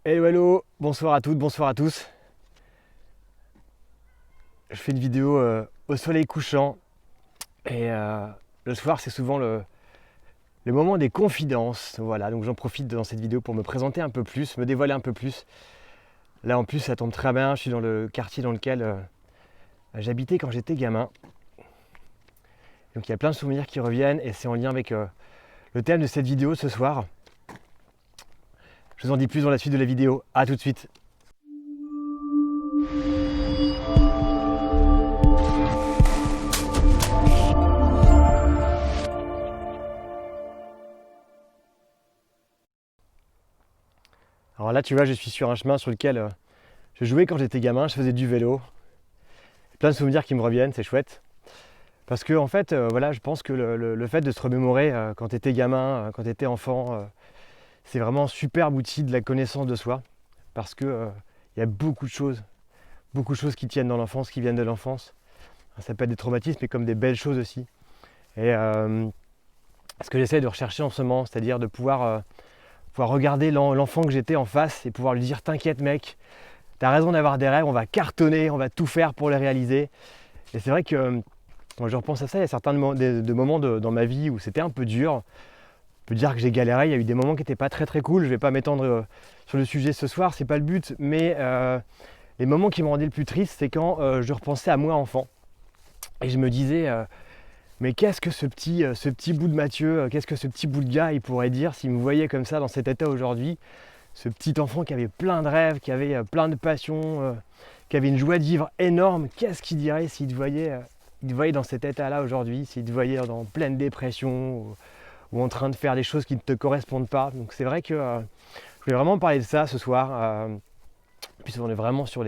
Hello, hello, bonsoir à toutes, bonsoir à tous. Je fais une vidéo au soleil couchant et le soir c'est souvent le moment des confidences. Voilà, donc j'en profite dans cette vidéo pour me présenter un peu plus, me dévoiler un peu plus. Là en plus ça tombe très bien, je suis dans le quartier dans lequel j'habitais quand j'étais gamin. Donc il y a plein de souvenirs qui reviennent et c'est en lien avec le thème de cette vidéo ce soir. Je vous en dis plus dans la suite de la vidéo, à tout de suite. Alors là, tu vois, je suis sur un chemin sur lequel je jouais quand j'étais gamin, je faisais du vélo. Plein de souvenirs qui me reviennent, c'est chouette. Parce que en fait, voilà, je pense que le fait de se remémorer quand tu étais gamin, quand tu étais enfant, c'est vraiment un superbe outil de la connaissance de soi. Parce que il y a beaucoup de choses qui tiennent dans l'enfance, qui viennent de l'enfance. Ça peut être des traumatismes, mais comme des belles choses aussi. Et ce que j'essaie de rechercher en ce moment, c'est-à-dire de pouvoir regarder l'enfant que j'étais en face et pouvoir lui dire t'inquiète mec, t'as raison d'avoir des rêves, on va cartonner, on va tout faire pour les réaliser. Et c'est vrai que quand je repense à ça, il y a certains de moments dans ma vie où c'était un peu dur. On peut dire que j'ai galéré, il y a eu des moments qui n'étaient pas très très cool, je ne vais pas m'étendre sur le sujet ce soir, c'est pas le but, mais les moments qui me rendaient le plus triste, c'est quand je repensais à moi enfant. Et je me disais, mais qu'est-ce que ce petit bout de Mathieu, qu'est-ce que ce petit bout de gars, il pourrait dire s'il me voyait comme ça dans cet état aujourd'hui. Ce petit enfant qui avait plein de rêves, qui avait plein de passions, qui avait une joie de vivre énorme, qu'est-ce qu'il dirait s'il te voyait dans cet état-là aujourd'hui, s'il te voyait en pleine dépression ou en train de faire des choses qui ne te correspondent pas. Donc c'est vrai que je voulais vraiment parler de ça ce soir. Puis on est vraiment sur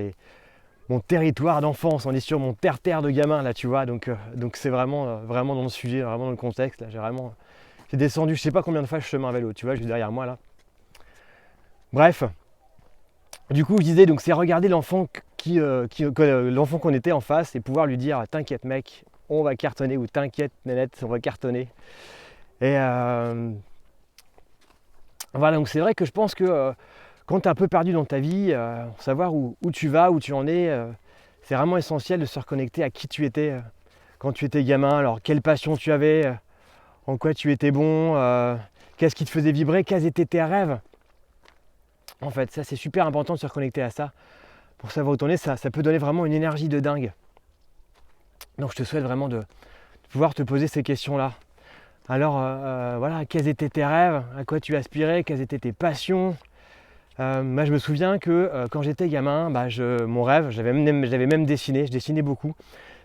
mon territoire d'enfance, on est sur mon terre-terre de gamin là, tu vois. Donc c'est vraiment dans le sujet, vraiment dans le contexte. Là, j'ai descendu, je sais pas combien de fois je chemin à vélo, tu vois, juste derrière moi là. Bref, du coup je disais donc c'est regarder l'enfant l'enfant qu'on était en face et pouvoir lui dire t'inquiète mec, on va cartonner, ou t'inquiète nénette, on va cartonner. Et voilà, donc c'est vrai que je pense que quand tu es un peu perdu dans ta vie, savoir où tu vas, où tu en es, c'est vraiment essentiel de se reconnecter à qui tu étais quand tu étais gamin. Alors quelle passion tu avais, en quoi tu étais bon, qu'est-ce qui te faisait vibrer, quels étaient tes rêves. En fait, ça c'est super important de se reconnecter à ça. Pour savoir où t'en es, ça peut donner vraiment une énergie de dingue. Donc je te souhaite vraiment de pouvoir te poser ces questions-là. Alors voilà, quels étaient tes rêves, à quoi tu aspirais, quelles étaient tes passions. Moi je me souviens que quand j'étais gamin, mon rêve, j'avais même dessiné, je dessinais beaucoup,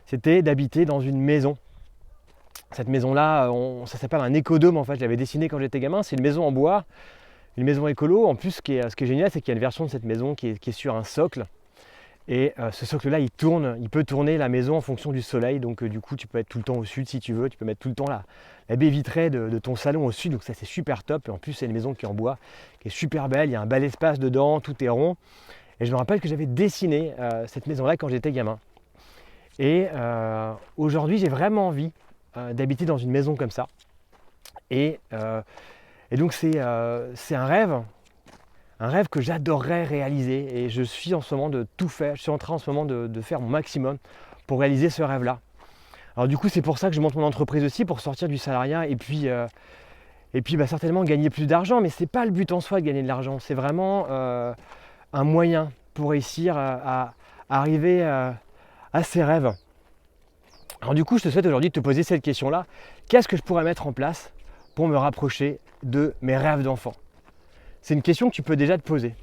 c'était d'habiter dans une maison. Cette maison-là, ça s'appelle un écodome en fait, je l'avais dessiné quand j'étais gamin, c'est une maison en bois, une maison écolo. En plus, ce qui est génial, c'est qu'il y a une version de cette maison qui est sur un socle. Et ce socle-là, il peut tourner la maison en fonction du soleil. Donc du coup, tu peux être tout le temps au sud si tu veux. Tu peux mettre tout le temps la baie vitrée de ton salon au sud. Donc ça, c'est super top. Et en plus, c'est une maison qui est en bois, qui est super belle. Il y a un bel espace dedans, tout est rond. Et je me rappelle que j'avais dessiné cette maison-là quand j'étais gamin. Et aujourd'hui, j'ai vraiment envie d'habiter dans une maison comme ça. Et donc c'est un rêve que j'adorerais réaliser, et je suis en ce moment de tout faire, je suis en train en ce moment de faire mon maximum pour réaliser ce rêve-là. Alors du coup c'est pour ça que je monte mon entreprise aussi, pour sortir du salariat et puis certainement gagner plus d'argent, mais c'est pas le but en soi de gagner de l'argent, c'est vraiment un moyen pour réussir à arriver à ses rêves. Alors du coup je te souhaite aujourd'hui de te poser cette question-là, qu'est-ce que je pourrais mettre en place pour me rapprocher de mes rêves d'enfant? C'est une question que tu peux déjà te poser.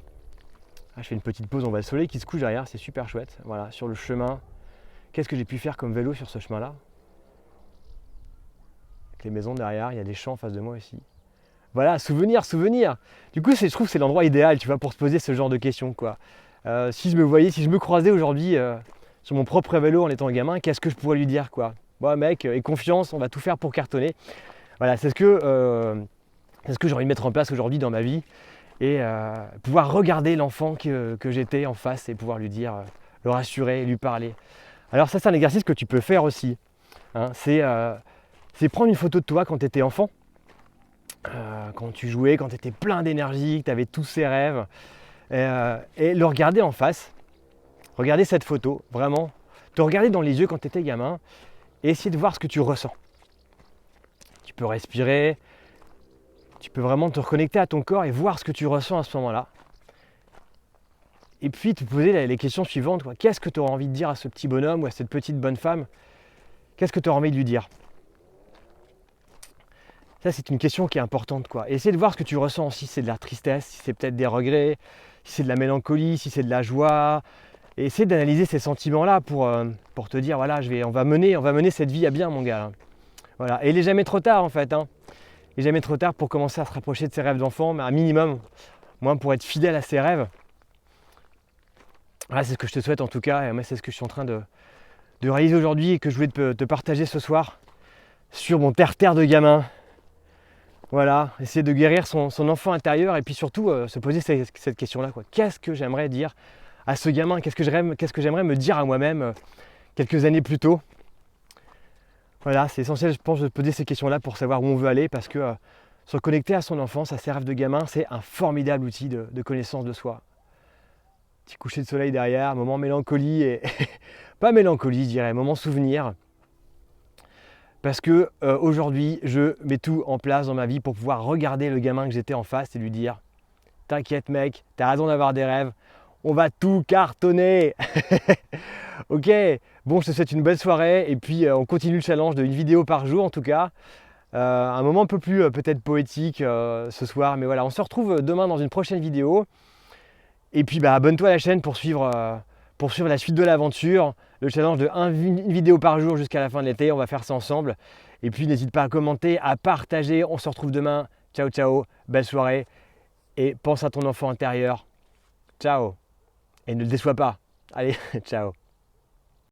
Je fais une petite pause, on voit le soleil qui se couche derrière, c'est super chouette. Voilà, sur le chemin, qu'est-ce que j'ai pu faire comme vélo sur ce chemin-là? Avec les maisons derrière, il y a des champs en face de moi aussi. Voilà, souvenir. Du coup, je trouve que c'est l'endroit idéal, tu vois, pour se poser ce genre de questions, quoi. Si je me croisais aujourd'hui sur mon propre vélo en étant gamin, qu'est-ce que je pourrais lui dire, quoi? Bon, mec, aie confiance, on va tout faire pour cartonner. Voilà, c'est ce que j'ai envie de mettre en place aujourd'hui dans ma vie. Et pouvoir regarder l'enfant que j'étais en face et pouvoir lui dire, le rassurer, lui parler. Alors ça c'est un exercice que tu peux faire aussi, hein. C'est prendre une photo de toi quand tu étais enfant, quand tu jouais, quand tu étais plein d'énergie, que tu avais tous ces rêves. et le regarder en face, regarder cette photo, vraiment, te regarder dans les yeux quand tu étais gamin et essayer de voir ce que tu ressens. Tu peux respirer, tu peux vraiment te reconnecter à ton corps et voir ce que tu ressens à ce moment-là. Et puis te poser les questions suivantes, quoi. Qu'est-ce que tu auras envie de dire à ce petit bonhomme ou à cette petite bonne femme? Qu'est-ce que tu auras envie de lui dire? Ça, c'est une question qui est importante, quoi. Et essayer de voir ce que tu ressens, si c'est de la tristesse, si c'est peut-être des regrets, si c'est de la mélancolie, si c'est de la joie. Et essayer d'analyser ces sentiments-là pour te dire, voilà, on va mener cette vie à bien, mon gars. Là. Voilà. Et il n'est jamais trop tard, en fait. Hein. Il n'est jamais trop tard pour commencer à se rapprocher de ses rêves d'enfant, mais un minimum, moins pour être fidèle à ses rêves. Voilà, c'est ce que je te souhaite en tout cas, et moi c'est ce que je suis en train de réaliser aujourd'hui et que je voulais te partager ce soir sur mon terre-terre de gamin. Voilà, essayer de guérir son enfant intérieur et puis surtout se poser cette question-là. Qu'est-ce que j'aimerais dire à ce gamin? Qu'est-ce que j'aimerais me dire à moi-même quelques années plus tôt? Voilà, c'est essentiel, je pense, de poser ces questions-là pour savoir où on veut aller parce que se reconnecter à son enfance, à ses rêves de gamin, c'est un formidable outil de connaissance de soi. Petit coucher de soleil derrière, moment mélancolie et pas mélancolie, je dirais, moment souvenir. Parce que aujourd'hui, je mets tout en place dans ma vie pour pouvoir regarder le gamin que j'étais en face et lui dire « T'inquiète mec, t'as raison d'avoir des rêves, on va tout cartonner !» Ok, bon, je te souhaite une belle soirée et puis on continue le challenge de une vidéo par jour en tout cas. Un moment un peu plus peut-être poétique ce soir, mais voilà, on se retrouve demain dans une prochaine vidéo. Et puis abonne-toi à la chaîne pour suivre la suite de l'aventure, le challenge de une vidéo par jour jusqu'à la fin de l'été, on va faire ça ensemble. Et puis n'hésite pas à commenter, à partager, on se retrouve demain. Ciao ciao, belle soirée et pense à ton enfant intérieur. Ciao. Et ne le déçois pas. Allez, ciao.